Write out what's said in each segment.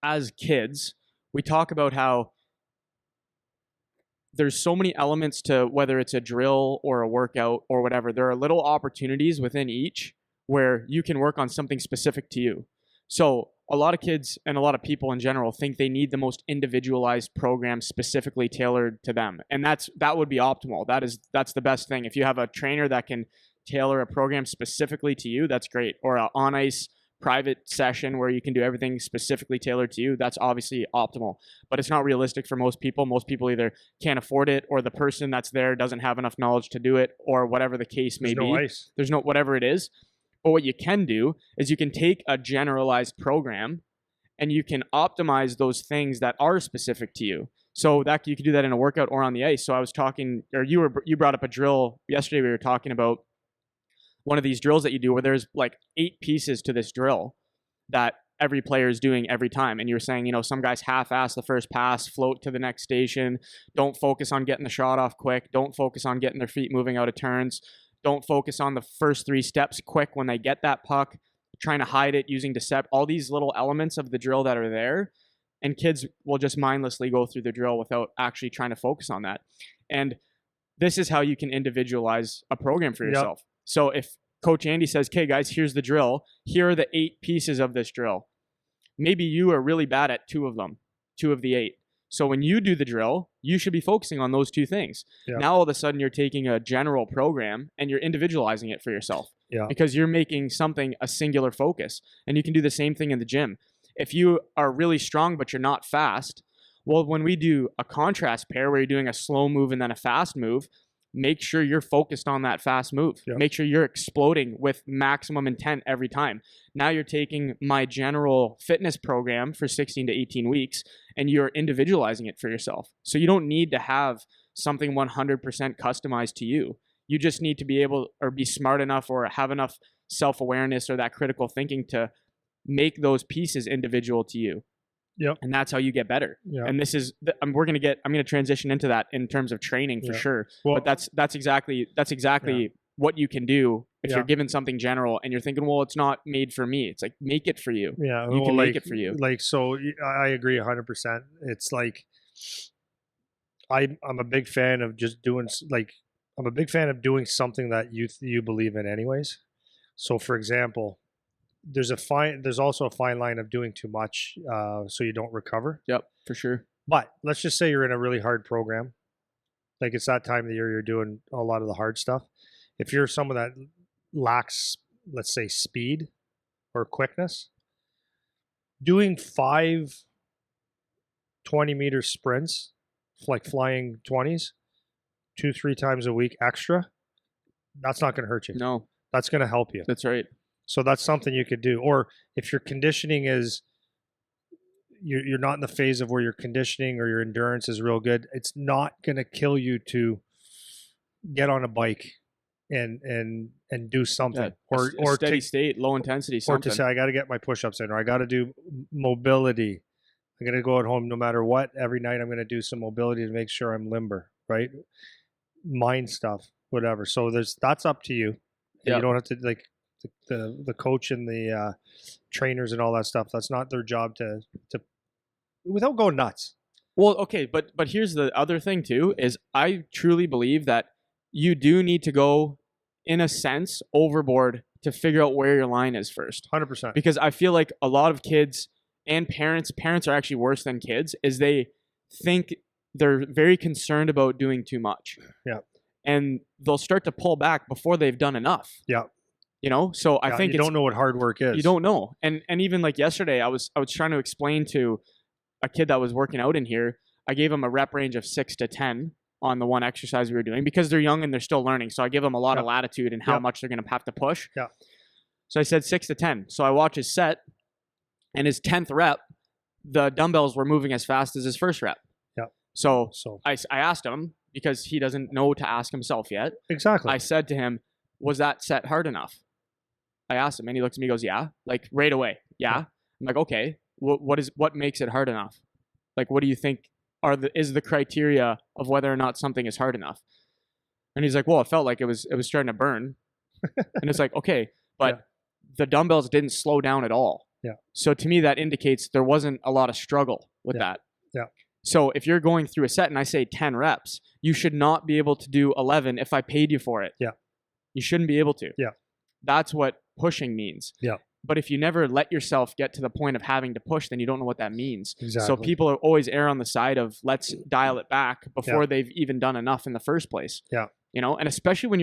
as kids, we talk about how there's so many elements to whether it's a drill or a workout or whatever. There are little opportunities within each where you can work on something specific to you. So a lot of kids and a lot of people in general think they need the most individualized program specifically tailored to them. And that would be optimal. That's the best thing. If you have a trainer that can tailor a program specifically to you, that's great. Or an on ice private session where you can do everything specifically tailored to you, that's obviously optimal. But it's not realistic for most people. Most people either can't afford it, or the person that's there doesn't have enough knowledge to do it, or whatever the case may be. There's no whatever it is. But what you can do is you can take a generalized program and you can optimize those things that are specific to you. So that you can do that in a workout or on the ice. So I was talking, or you brought up a drill yesterday. We were talking about one of these drills that you do where there's like 8 pieces to this drill that every player is doing every time. And you were saying, some guys half-ass the first pass, float to the next station, don't focus on getting the shot off quick, don't focus on getting their feet moving out of turns, don't focus on the first 3 steps quick when they get that puck, trying to hide it using all these little elements of the drill that are there. And kids will just mindlessly go through the drill without actually trying to focus on that. And this is how you can individualize a program for yourself. Yep. So if Coach Andy says, okay, guys, here's the drill. Here are the 8 pieces of this drill. Maybe you are really bad at 2 of them, 2 of the 8. So when you do the drill, you should be focusing on those 2 things. Yep. Now, all of a sudden, you're taking a general program and you're individualizing it for yourself. Yeah. Because you're making something a singular focus. And you can do the same thing in the gym. If you are really strong, but you're not fast, well, when we do a contrast pair where you're doing a slow move and then a fast move, make sure you're focused on that fast move. Yep. Make sure you're exploding with maximum intent every time. Now you're taking my general fitness program for 16 to 18 weeks and you're individualizing it for yourself. So you don't need to have something 100% customized to you. You just need to be able or be smart enough or have enough self-awareness or that critical thinking to make those pieces individual to you. Yep. And that's how you get better. Yep. And this is, I'm going to transition into that in terms of training for sure. Well, but that's exactly what you can do if you're given something general and you're thinking, well, it's not made for me. It's like, make it for you. Yeah. You can make it for you. So I agree 100%. It's like, I'm a big fan of just doing something that you believe in anyways. So for example, there's also a fine line of doing too much so you don't recover. Yep, for sure. But let's just say you're in a really hard program. Like it's that time of the year you're doing a lot of the hard stuff. If you're someone that lacks, let's say, speed or quickness, doing 5 20-meter sprints, like flying 20s, 2-3 times a week extra, that's not going to hurt you. No. That's going to help you. That's right. So that's something you could do. Or if your conditioning is, you're not in the phase of where your conditioning or your endurance is real good, it's not going to kill you to get on a bike and do something. Yeah, or steady state, low intensity something. Or to say, I got to get my push-ups in, or I got to do mobility. I'm going to go at home no matter what. Every night I'm going to do some mobility to make sure I'm limber, right? Mind stuff, whatever. So that's up to you. Yep. You don't have to like the coach and the trainers and all that stuff. That's not their job to without going nuts. Well, okay, but here's the other thing too, is I truly believe that you do need to go, in a sense, overboard to figure out where your line is first. 100%. Because I feel like a lot of kids and parents are actually worse than kids, is they think they're very concerned about doing too much. Yeah. And they'll start to pull back before they've done enough. Yeah. So I think you don't know what hard work is. You don't know. And even like yesterday, I was trying to explain to a kid that was working out in here, I gave him a rep range of 6 to 10 on the one exercise we were doing because they're young and they're still learning. So I give them a lot of latitude in how much they're going to have to push. Yeah. So I said 6 to 10. So I watch his set, and his 10th rep, the dumbbells were moving as fast as his first rep. Yeah. So I asked him, because he doesn't know to ask himself yet. Exactly. I said to him, was that set hard enough? I asked him, and he looks at me and goes, yeah. Like right away. Yeah. I'm like, okay, what makes it hard enough? Like, what do you think is the criteria of whether or not something is hard enough? And he's like, well, it felt like it was starting to burn. And it's like, okay, but the dumbbells didn't slow down at all. Yeah. So to me, that indicates there wasn't a lot of struggle with that. Yeah. So if you're going through a set and I say 10 reps, you should not be able to do 11 if I paid you for it. Yeah. You shouldn't be able to. Yeah. That's what pushing means. Yeah. But if you never let yourself get to the point of having to push, then you don't know what that means. Exactly. So people are always err on the side of let's dial it back before they've even done enough in the first place. Yeah. You know, and especially when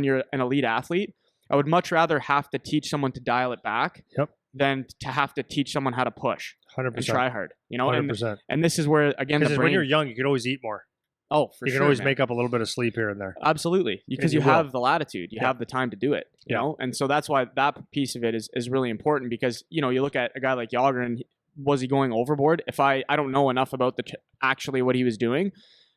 you're an elite athlete, I would much rather have to teach someone to dial it back than to have to teach someone how to push 100%. and try hard. You know, 100%. and this is where again the brain. When you're young, you can always eat more. Oh, for sure. You can always man. make up a little bit of sleep here and there. Absolutely. Because you have the latitude. You have the time to do it. You know? And so that's why that piece of it is really important because, you know, you look at a guy like Yager and was he going overboard? If I don't know enough about actually what he was doing,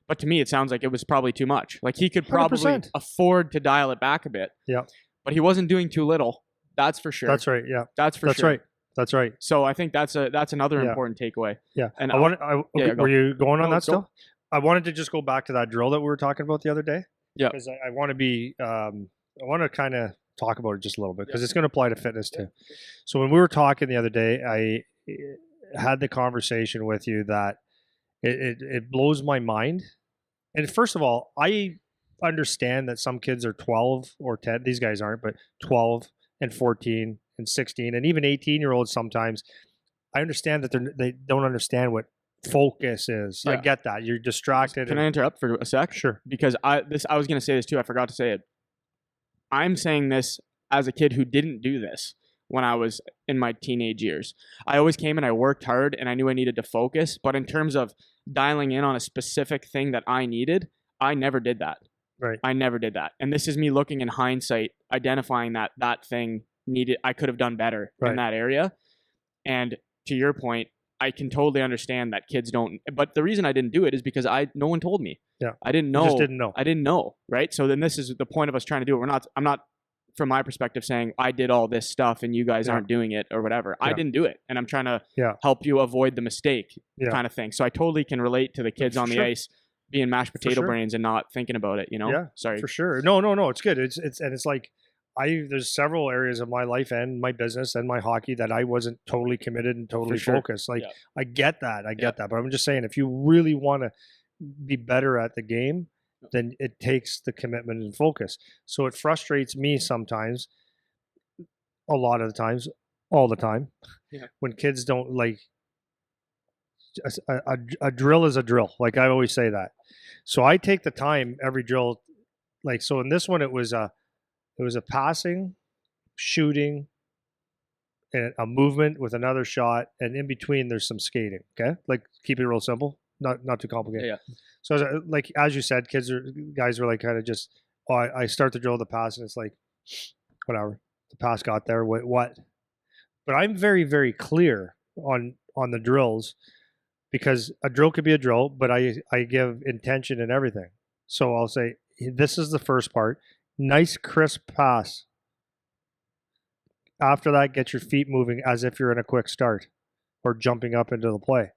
but to me it sounds like it was probably too much. Like he could probably 100%. afford to dial it back a bit. Yeah. But he wasn't doing too little. That's for sure. That's right. Yeah. That's That's sure. right. That's right. So I think that's another important takeaway. Yeah. And were you going on that still? Go. I wanted to just go back to that drill that we were talking about the other day. Yeah. Because I want to be, I want to kind of talk about it just a little bit because it's going to apply to fitness too. So when we were talking the other day, I had the conversation with you that it blows my mind. And first of all, I understand that some kids are 12 or 10. These guys aren't, but 12 and 14 and 16 and even 18-year-olds sometimes. I understand that they don't understand what focus is. I get that. You're distracted. Can I interrupt for a sec? Sure. Because I was going to say this too. I forgot to say it. I'm saying this as a kid who didn't do this when I was in my teenage years. I always came and I worked hard and I knew I needed to focus. But in terms of dialing in on a specific thing that I needed, I never did that. Right. I never did that. And this is me looking in hindsight, identifying that thing I could have done better in that area. And to your point, I can totally understand that kids don't, but the reason I didn't do it is because no one told me. Yeah. I didn't know. You just didn't know. I didn't know. Right. So then this is the point of us trying to do it. I'm not from my perspective saying I did all this stuff and you guys aren't doing it or whatever. I didn't do it. And I'm trying to help you avoid the mistake kind of thing. So I totally can relate to the kids on the ice being mashed potato brains and not thinking about it, you know? Yeah. Sorry. For sure. No, it's good. It's like, there's several areas of my life and my business and my hockey that I wasn't totally committed and totally focused. Like I get that. I get that. But I'm just saying, if you really want to be better at the game, then it takes the commitment and focus. So it frustrates me sometimes, a lot of the times, all the time, when kids don't like a drill is a drill. Like I always say that. So I take the time every drill. Like, so in this one, it was a passing, shooting, and a movement with another shot, and in between there's some skating. Okay, like keep it real simple, not too complicated. Yeah. So like as you said, guys are like kind of just. Oh, I start the drill, the pass, and it's like, whatever. The pass got there. What? But I'm very very clear on the drills, because a drill could be a drill, but I give intention and everything. So I'll say this is the first part. Nice crisp pass. After that, get your feet moving as if you're in a quick start or jumping up into the play.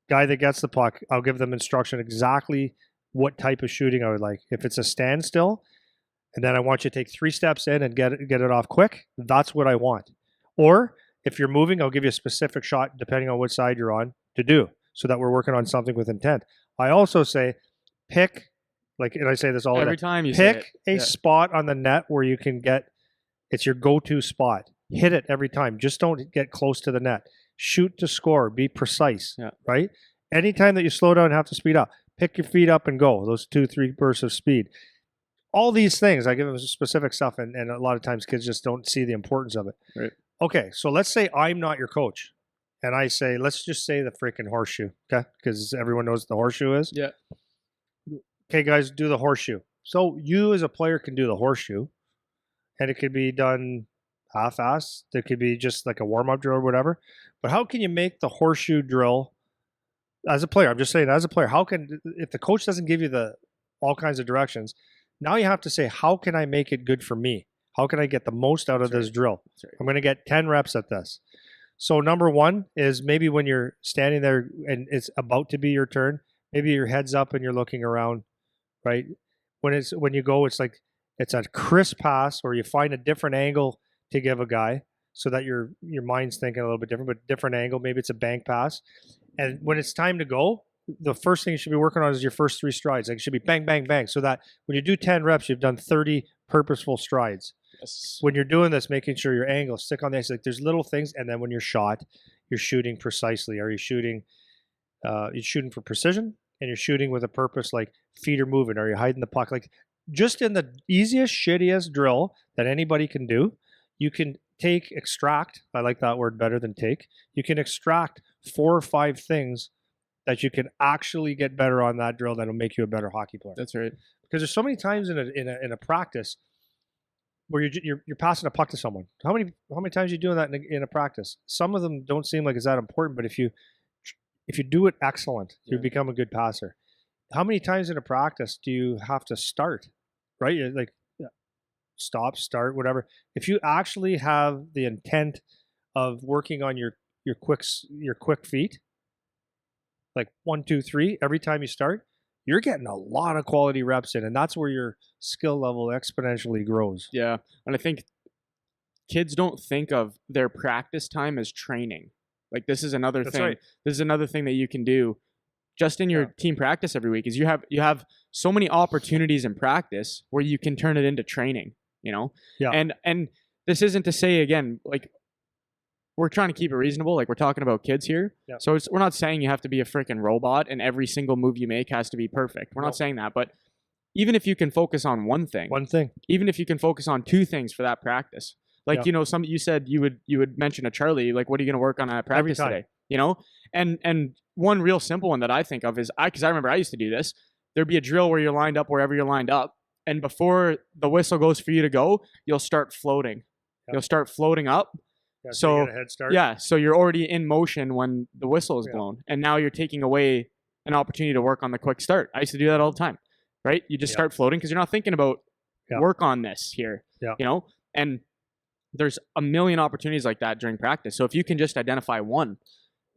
Guy that gets the puck, I'll give them instruction exactly what type of shooting I would like. If it's a standstill, and then I want you to take 3 steps in and get it off quick, that's what I want. Or if you're moving, I'll give you a specific shot depending on which side you're on to do, so that we're working on something with intent. I also say pick. Like, and I say this all every time you pick a spot on the net where you can it's your go-to spot. Hit it every time. Just don't get close to the net. Shoot to score. Be precise. Right? Anytime that you slow down and have to speed up, pick your feet up and go. Those 2-3 bursts of speed. All these things, I give them specific stuff, and a lot of times kids just don't see the importance of it. Right. Okay, so let's say I'm not your coach, and I say, let's just say the freaking horseshoe, okay? Because everyone knows what the horseshoe is. Yeah. Okay, guys, do the horseshoe. So you as a player can do the horseshoe, and it could be done half-assed. It could be just like a warm-up drill or whatever. But how can you make the horseshoe drill as a player? I'm just saying, as a player, if the coach doesn't give you all kinds of directions, now you have to say, how can I make it good for me? How can I get the most out of this drill? I'm going to get 10 reps at this. So number one is maybe when you're standing there and it's about to be your turn, maybe your head's up and you're looking around. Right? When you go, it's like it's a crisp pass, or you find a different angle to give a guy. so that your mind's thinking a little bit different, but different angle. Maybe it's a bank pass, and when it's time to go, the first thing you should be working on is your first 3 strides. Like it should be bang, bang, bang, so that when you do 10 reps, you've done 30 purposeful strides. Yes. When you're doing this, making sure your angle stick on the ice. Like there's little things, and then when you're shot, you're shooting precisely. Are you shooting? You're shooting for precision, and you're shooting with a purpose. Like feet are moving. Are you hiding the puck? Like just in the easiest, shittiest drill that anybody can do, you can extract. I like that word better than take. You can extract 4 or 5 things that you can actually get better on that drill that'll make you a better hockey player. That's right. Because there's so many times in a practice where you're passing a puck to someone. How many times are you doing that in a practice? Some of them don't seem like it's that important, but if you do it excellent, you become a good passer. How many times in a practice do you have to start? Right? You're like stop, start, whatever. If you actually have the intent of working on your quick feet, like 1, 2, 3, every time you start, you're getting a lot of quality reps in, and that's where your skill level exponentially grows. Yeah, and I think kids don't think of their practice time as training. Like this is another thing. Right. This is another thing that you can do just in your team practice every week is you have so many opportunities in practice where you can turn it into training, you know? Yeah. And this isn't to say, again, like we're trying to keep it reasonable. Like we're talking about kids here. Yeah. So we're not saying you have to be a freaking robot and every single move you make has to be perfect. We're not saying that. But even if you can focus on one thing, even if you can focus on 2 things for that practice, like, you know, you said you would mention to Charlie, like, what are you going to work on at practice today? You know? And one real simple one that I think of is because I remember I used to do this. There'd be a drill where you're lined up wherever you're lined up. And before the whistle goes for you to go, you'll start floating. You'll start floating up. Yeah, so you get a head start. Yeah, so you're already in motion when the whistle is blown, and now you're taking away an opportunity to work on the quick start. I used to do that all the time, right? You just start floating because you're not thinking about work on this here, you know. And there's a million opportunities like that during practice. So if you can just identify one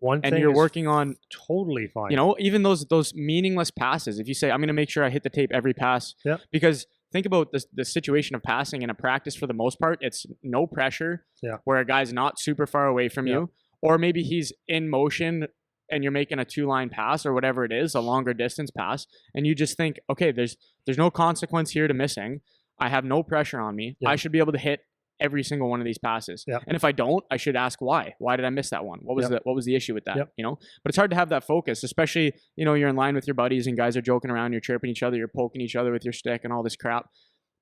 thing, and you're working on, totally fine. You know, even those meaningless passes. If you say, I'm going to make sure I hit the tape every pass, because think about the situation of passing in a practice. For the most part, it's no pressure, where a guy's not super far away from you, or maybe he's in motion and you're making a 2-line pass or whatever it is, a longer distance pass, and you just think, okay, there's no consequence here to missing. I have no pressure on me. I should be able to hit every single one of these passes. And if I don't, I should ask why. Why did I miss that one? What was the issue with that? You know? But it's hard to have that focus, especially, you know, you're in line with your buddies and guys are joking around, you're chirping each other, you're poking each other with your stick and all this crap.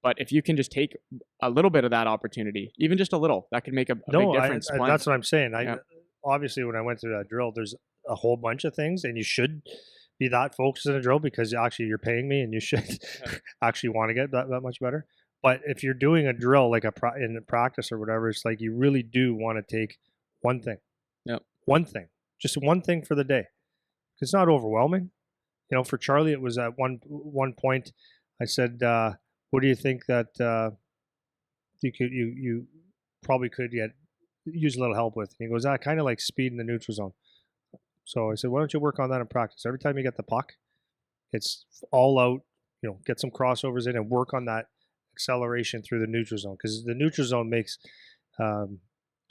But if you can just take a little bit of that opportunity, even just a little, that could make a big difference. That's what I'm saying. Obviously, when I went through that drill, there's a whole bunch of things, and you should be that focused in a drill because actually you're paying me and you should actually want to get that much better. But if you're doing a drill like in a practice or whatever, it's like you really do want to take one thing. One thing. Just one thing for the day. It's not overwhelming. You know, for Charlie, it was at one point I said, what do you think that you probably could use a little help with? And he goes, kind of like speed in the neutral zone. So I said, why don't you work on that in practice? Every time you get the puck, it's all out, you know, get some crossovers in and work on that acceleration through the neutral zone, because the neutral zone makes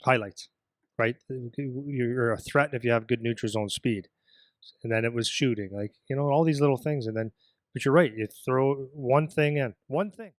highlights, right? You're a threat if you have good neutral zone speed. And then it was shooting, like, you know, all these little things. And then, but you're right, you throw one thing in, one thing.